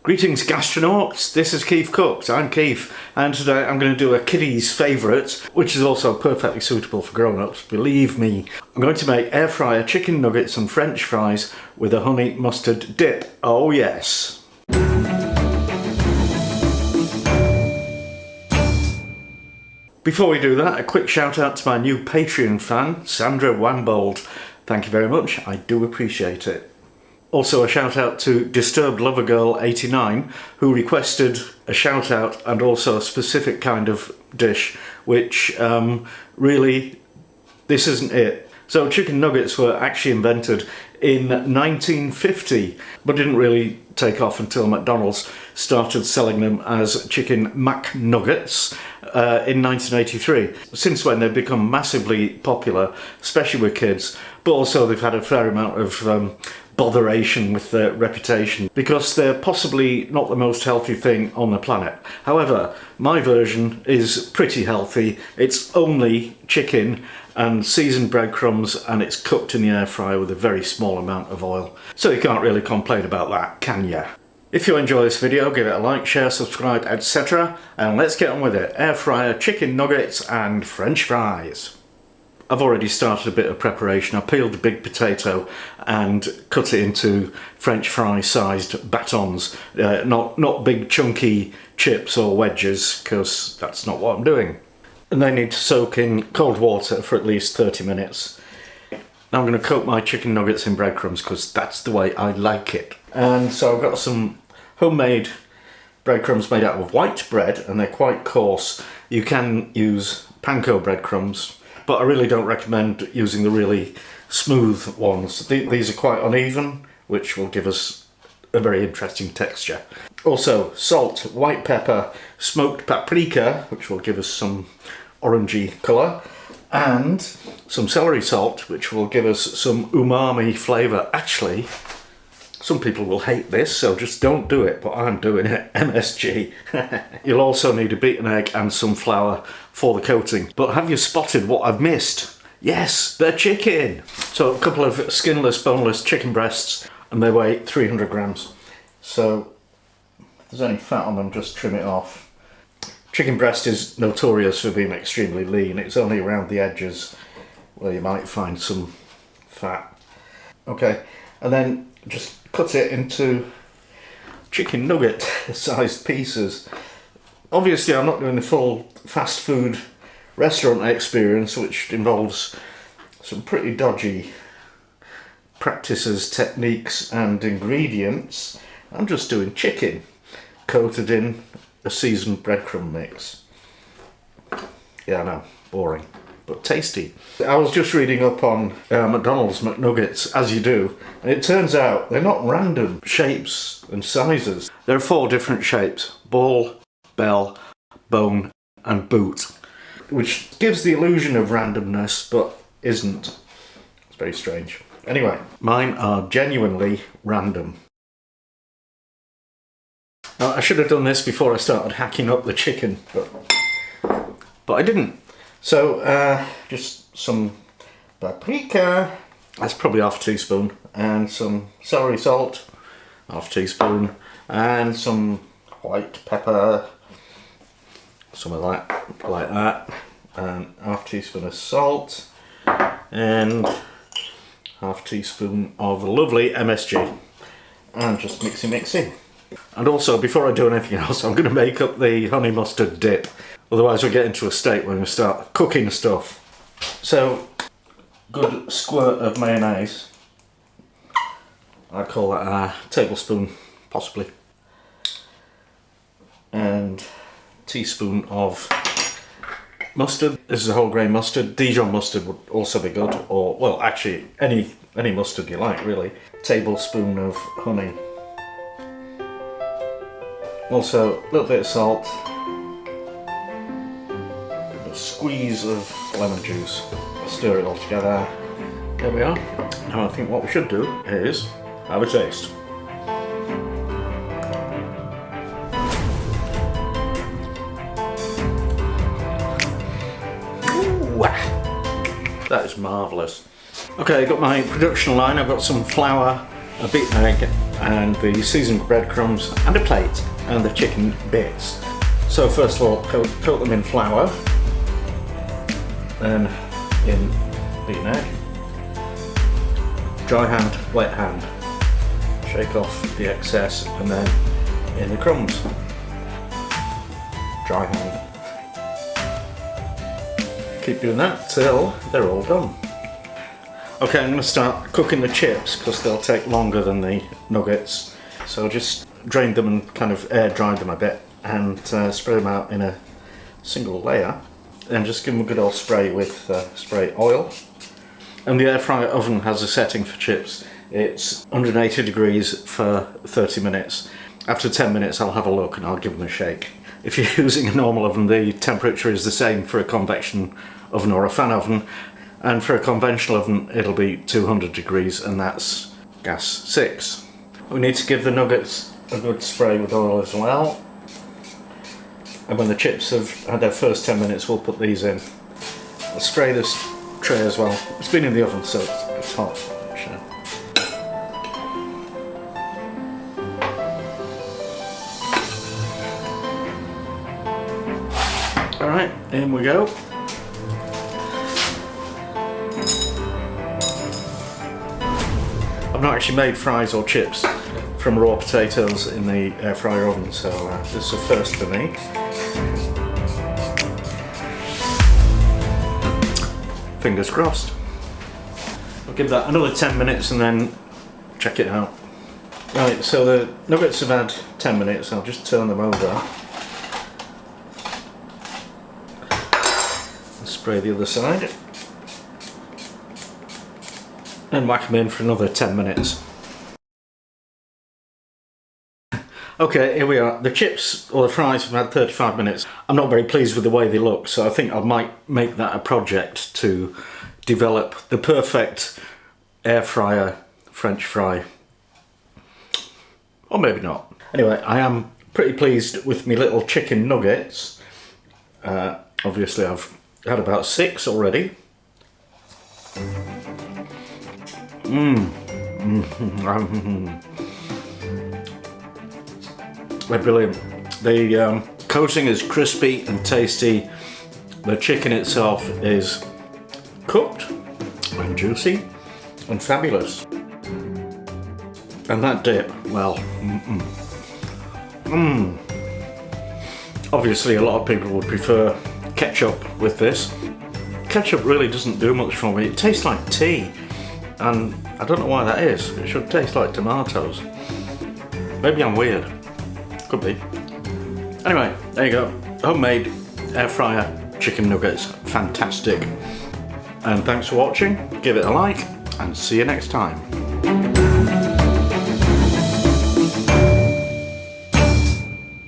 Greetings gastronauts, this is KeefCooks, I'm Keef, and today I'm going to do a kiddie's favourite, which is also perfectly suitable for grown-ups, believe me. I'm going to make air fryer chicken nuggets and french fries with a honey mustard dip, oh yes. Before we do that, a quick shout out to my new Patreon fan, Sandra Wambold. Thank you very much, I do appreciate it. Also a shout out to Disturbed Lover Girl 89 who requested a shout out and also a specific kind of dish, which really, this isn't it. So chicken nuggets were actually invented in 1950 but didn't really take off until McDonald's started selling them as chicken McNuggets in 1983. Since when they've become massively popular, especially with kids, but also they've had a fair amount of botheration with their reputation because they're possibly not the most healthy thing on the planet. However, my version is pretty healthy. It's only chicken and seasoned breadcrumbs, and it's cooked in the air fryer with a very small amount of oil. So you can't really complain about that, can ya? If you enjoy this video, give it a like, share, subscribe, etc. And let's get on with it. Air fryer chicken nuggets and french fries. I've already started a bit of preparation. I peeled a big potato and cut it into french fry sized batons, not big chunky chips or wedges, because that's not what I'm doing. And they need to soak in cold water for at least 30 minutes. Now I'm going to coat my chicken nuggets in breadcrumbs because that's the way I like it. And so I've got some homemade breadcrumbs made out of white bread, and they're quite coarse. You can use panko breadcrumbs, but I really don't recommend using the really smooth ones. These are quite uneven, which will give us a very interesting texture. Also, salt, white pepper, smoked paprika, which will give us some orangey colour, and some celery salt, which will give us some umami flavour. Actually, some people will hate this, so just don't do it, but I'm doing it, MSG. You'll also need a beaten egg and some flour for the coating. But have you spotted what I've missed? Yes, they're chicken! So a couple of skinless, boneless chicken breasts, and they weigh 300 grams. So if there's any fat on them, just trim it off. Chicken breast is notorious for being extremely lean. It's only around the edges where you might find some fat. Okay, and then just cut it into chicken nugget sized pieces. Obviously I'm not doing the full fast food restaurant experience, which involves some pretty dodgy practices, techniques and ingredients. I'm just doing chicken coated in a seasoned breadcrumb mix. Yeah, I know, boring, but tasty. I was just reading up on McDonald's McNuggets, as you do, and it turns out they're not random shapes and sizes. There are 4 different shapes: ball, bell, bone and boot, which gives the illusion of randomness but isn't. It's very strange. Anyway, mine are genuinely random. Now, I should have done this before I started hacking up the chicken, but I didn't. So just some paprika, that's probably half a teaspoon, and some celery salt, half a teaspoon, and some white pepper, something like that, and half a teaspoon of salt, and half a teaspoon of lovely MSG, and just mixy. And also, before I do anything else, I'm going to make up the honey mustard dip. Otherwise we'll get into a state when we start cooking stuff. So, good squirt of mayonnaise. I'd call that a tablespoon, possibly. And a teaspoon of mustard. This is a whole grain mustard. Dijon mustard would also be good. Or, well, actually, any mustard you like, really. Tablespoon of honey. Also, a little bit of salt. A squeeze of lemon juice. Stir it all together. There we are. Now I think what we should do is have a taste. Ooh, that is marvellous. Okay, I've got my production line. I've got some flour, a beaten egg and the seasoned breadcrumbs and a plate and the chicken bits. So first of all, coat them in flour, then in beaten egg, dry hand, wet hand, shake off the excess, and then in the crumbs, dry hand. Keep doing that till they're all done. Okay, I'm going to start cooking the chips because they'll take longer than the nuggets. So just drain them and kind of air dry them a bit and spread them out in a single layer. Then just give them a good old spray with spray oil. And the air fryer oven has a setting for chips. It's 180 degrees for 30 minutes. After 10 minutes I'll have a look and I'll give them a shake. If you're using a normal oven, the temperature is the same for a convection oven or a fan oven. And for a conventional oven it'll be 200 degrees, and that's gas 6. We need to give the nuggets a good spray with oil as well. And when the chips have had their first 10 minutes we'll put these in. I'll spray this tray as well. It's been in the oven so it's hot. Sure. Alright, in we go. I've not actually made fries or chips from raw potatoes in the air fryer oven, so this is a first for me. Fingers crossed. I'll give that another 10 minutes and then check it out. Right, so the nuggets have had 10 minutes, I'll just turn them over. And spray the other side. And whack them in for another 10 minutes. Okay, here we are. The chips or the fries have had 35 minutes. I'm not very pleased with the way they look, so I think I might make that a project to develop the perfect air fryer French fry. Or maybe not. Anyway, I am pretty pleased with my little chicken nuggets. Obviously I've had about 6 already. They're brilliant. The coating is crispy and tasty. The chicken itself is cooked and juicy and fabulous. And that dip, well, Obviously a lot of people would prefer ketchup with this. Ketchup really doesn't do much for me. It tastes like tea. And I don't know why that is. It should taste like tomatoes. Maybe I'm weird. Could be. Anyway, there you go. Homemade air fryer chicken nuggets. Fantastic. And thanks for watching. Give it a like and see you next time.